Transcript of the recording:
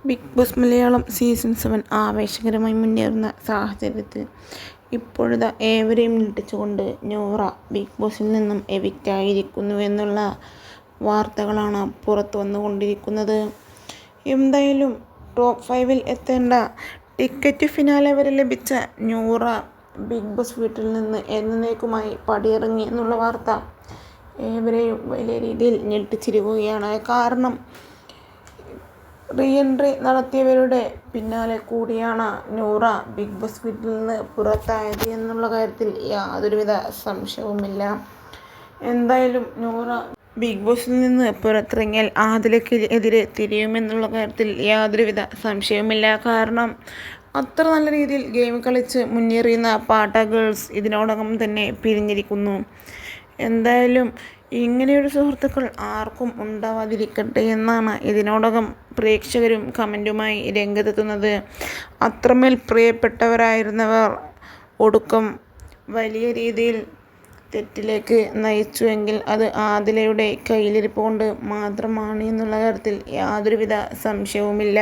Big boss Malayalam season 7 ആവേശകരമായി മുന്നേറുന്ന സാഹചര്യത്തിൽ ഇപ്പോഴത്തെ ഏവരെയും ഞെട്ടിച്ചുകൊണ്ട് നൂറ ബിഗ് ബോസിൽ നിന്നും എവിക്റ്റായിരിക്കുന്നു എന്നുള്ള വാർത്തകളാണ് പുറത്തു വന്നുകൊണ്ടിരിക്കുന്നത്. എന്തായാലും ടോപ്പ് 5-ൽ എത്തേണ്ട ടിക്കറ്റ് ഫിനാലെ വരെ ലഭിച്ച നൂറ ബിഗ് ബോസ് വീട്ടിൽ നിന്ന് എന്നേക്കുമായി പടിയിറങ്ങി എന്നുള്ള വാർത്ത ഏവരെയും വലിയ രീതിയിൽ ഞെട്ടിച്ചിരിക്കുകയാണ്. കാരണം റീ എൻട്രി നടത്തിയവരുടെ പിന്നാലെ കൂടിയാണ് നൂറ ബിഗ് ബോസ് വീട്ടിൽ നിന്ന് പുറത്തായത് എന്നുള്ള കാര്യത്തിൽ യാതൊരുവിധ സംശയവുമില്ല. എന്തായാലും നൂറ ബിഗ് ബോസിൽ നിന്ന് പുറത്തിറങ്ങിയാൽ ആദിലയ്ക്ക് എതിരെ തിരിയുമെന്നുള്ള കാര്യത്തിൽ യാതൊരുവിധ സംശയവുമില്ല. കാരണം അത്ര നല്ല രീതിയിൽ ഗെയിം കളിച്ച് മുന്നേറിയുന്ന പാട്ട ഗേൾസ് ഇതിനോടകം തന്നെ പിരിഞ്ഞിരിക്കുന്നു. എന്തായാലും ഇങ്ങനെയൊരു സുഹൃത്തുക്കൾ ആർക്കും ഉണ്ടാവാതിരിക്കട്ടെ എന്നാണ് ഇതിനോടകം പ്രേക്ഷകരും കമൻറ്റുമായി രംഗത്തെത്തുന്നത്. അത്രമേൽ പ്രിയപ്പെട്ടവരായിരുന്നവർ ഒടുക്കം വലിയ രീതിയിൽ തെറ്റിലേക്ക് നയിച്ചുവെങ്കിൽ അത് ആദിലയുടെ കയ്യിലിരിപ്പ് കൊണ്ട് മാത്രമാണ് എന്നുള്ള കാര്യത്തിൽ യാതൊരുവിധ സംശയവുമില്ല.